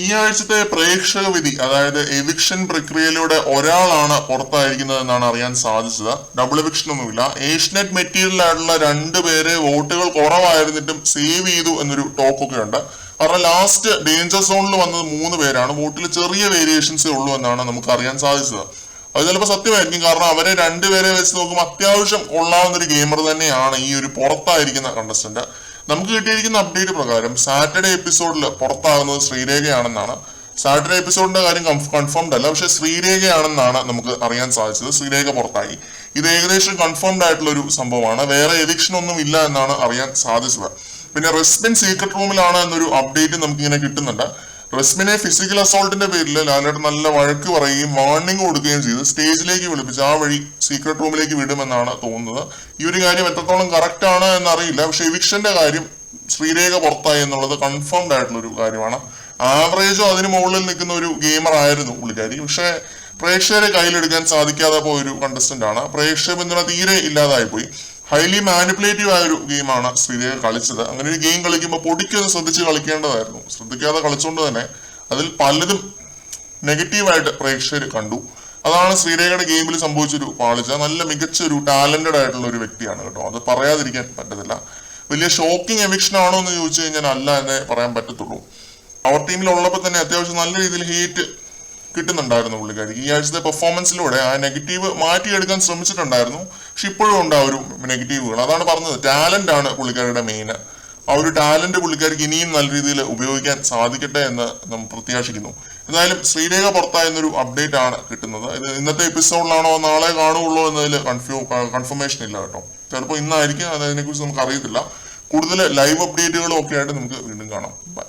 ഈ ആഴ്ചത്തെ പ്രേക്ഷക വിധി, അതായത് എവിക്ഷൻ പ്രക്രിയയിലൂടെ ഒരാളാണ് പുറത്തായിരിക്കുന്നത് എന്നാണ് അറിയാൻ സാധിച്ചത്. ഡബിൾ എവിക്ഷൻ ഒന്നുമില്ല. ഏഷ്യനെറ്റ് മെറ്റീരിയൽ ആയിട്ടുള്ള 2 പേരെ വോട്ടുകൾ കുറവായിരുന്നിട്ടും സേവ് ചെയ്തു എന്നൊരു ടോക്കൊക്കെ ഉണ്ട്. കാരണം ലാസ്റ്റ് ഡേഞ്ചർ സോണിൽ വന്നത് 3 പേരാണ്. വോട്ടിൽ ചെറിയ വേരിയേഷൻസേ ഉള്ളൂ എന്നാണ് നമുക്ക് അറിയാൻ സാധിച്ചത്. അത് ചിലപ്പോൾ സത്യമായിരിക്കും. കാരണം അവരെ 2 പേരെ വെച്ച് നോക്കുമ്പോൾ അത്യാവശ്യം കൊള്ളാവുന്ന ഒരു ഗെയിമർ തന്നെയാണ് ഈ ഒരു പുറത്തായിരിക്കുന്ന കണ്ടസ്റ്റന്റ്. നമുക്ക് കിട്ടിയിരിക്കുന്ന അപ്ഡേറ്റ് പ്രകാരം സാറ്റർഡേ എപ്പിസോഡിൽ പുറത്താകുന്നത് ശ്രീരേഖയാണെന്നാണ്. സാറ്റർഡേ എപ്പിസോഡിന്റെ കാര്യം കൺഫേംഡ് അല്ല, പക്ഷെ ശ്രീരേഖയാണെന്നാണ് നമുക്ക് അറിയാൻ സാധിച്ചത്. ശ്രീരേഖ പുറത്തായി. ഇത് ഏകദേശം കൺഫേംഡ് ആയിട്ടുള്ള ഒരു സംഭവമാണ്. വേറെ എവിക്ഷൻ ഒന്നും ഇല്ല എന്നാണ് അറിയാൻ സാധിച്ചത്. പിന്നെ റെസ്മിൻ സീക്രട്ട് റൂമിലാണ് എന്നൊരു അപ്ഡേറ്റ് നമുക്ക് ഇങ്ങനെ കിട്ടുന്നുണ്ട്. റെസ്മിനെ ഫിസിക്കൽ അസോൾട്ടിന്റെ പേരിൽ ലാലേട്ടൻ നല്ല വഴക്ക് പറയുകയും വാർണിംഗ് കൊടുക്കുകയും ചെയ്ത് സ്റ്റേജിലേക്ക് വിളിപ്പിച്ച് ആ വഴി സീക്രട്ട് റൂമിലേക്ക് വിടുമെന്നാണ് തോന്നുന്നത്. ഈ ഒരു കാര്യം എത്രത്തോളം കറക്റ്റ് ആണ് എന്നറിയില്ല. പക്ഷെ എവിക്ഷന്റെ കാര്യം ശ്രീരേഖ പുറത്തായി എന്നുള്ളത് കൺഫേംഡ് ആയിട്ടുള്ള ഒരു കാര്യമാണ്. ആവറേജോ അതിന് മുകളിൽ നിൽക്കുന്ന ഒരു ഗെയിമർ ആയിരുന്നു പുള്ളിക്കാരി. പക്ഷെ പ്രേക്ഷകരെ കയ്യിലെടുക്കാൻ സാധിക്കാതെ പോയൊരു കണ്ടസ്റ്റന്റ് ആണ്. പ്രേക്ഷക പിന്തുണ തീരെ ഇല്ലാതായി പോയി. ഹൈലി മാനിപ്പുലേറ്റീവ് ആയ ഒരു ഗെയിമാണ് ശ്രീരേഖ കളിച്ചത്. അങ്ങനെ ഒരു ഗെയിം കളിക്കുമ്പോൾ പൊടിക്കൊന്ന് ശ്രദ്ധിച്ച് കളിക്കേണ്ടതായിരുന്നു. ശ്രദ്ധിക്കാതെ കളിച്ചുകൊണ്ട് തന്നെ അതിൽ പലതും നെഗറ്റീവായിട്ട് പ്രേക്ഷകർ കണ്ടു. അതാണ് ശ്രീരേഖയുടെ ഗെയിമിൽ സംഭവിച്ചൊരു പാളിച്ച. നല്ല മികച്ച ഒരു ടാലന്റഡ് ആയിട്ടുള്ള ഒരു വ്യക്തിയാണ് കേട്ടോ, അത് പറയാതിരിക്കാൻ പറ്റത്തില്ല. വലിയ ഷോക്കിംഗ് എവിക്ഷൻ ആണോ എന്ന് ചോദിച്ചു കഴിഞ്ഞാൽ അല്ല എന്നേ പറയാൻ പറ്റത്തുള്ളൂ. അവർ ടീമിലുള്ളപ്പോൾ തന്നെ അത്യാവശ്യം നല്ല രീതിയിൽ ഹേറ്റ് കിട്ടുന്നുണ്ടായിരുന്നു പുള്ളിക്കാരി. ഈ ആഴ്ചത്തെ പെർഫോമൻസിലൂടെ ആ നെഗറ്റീവ് മാറ്റിയെടുക്കാൻ ശ്രമിച്ചിട്ടുണ്ടായിരുന്നു. പക്ഷെ ഇപ്പോഴും ഉണ്ട് ആ ഒരു നെഗറ്റീവുകൾ. അതാണ് പറഞ്ഞത്, ടാലന്റ് ആണ് പുള്ളിക്കാരുടെ മെയിൻ. ആ ഒരു ടാലന്റ് പുള്ളിക്കാർക്ക് ഇനിയും നല്ല രീതിയിൽ ഉപയോഗിക്കാൻ സാധിക്കട്ടെ എന്ന് നമ്മൾ പ്രത്യാശിക്കുന്നു. എന്തായാലും ശ്രീരേഖ പുറത്തായെന്നൊരു അപ്ഡേറ്റ് ആണ് കിട്ടുന്നത്. ഇത് ഇന്നത്തെ എപ്പിസോഡിലാണോ നാളെ കാണുകയുള്ളൂ എന്നതിൽ കൺഫർമേഷൻ ഇല്ല കേട്ടോ. ചിലപ്പോൾ ഇന്നായിരിക്കും, അതിനെക്കുറിച്ച് നമുക്ക് അറിയത്തില്ല. കൂടുതൽ ലൈവ് അപ്ഡേറ്റുകളും ഒക്കെ ആയിട്ട് നമുക്ക് വീണ്ടും കാണാം. ബൈ.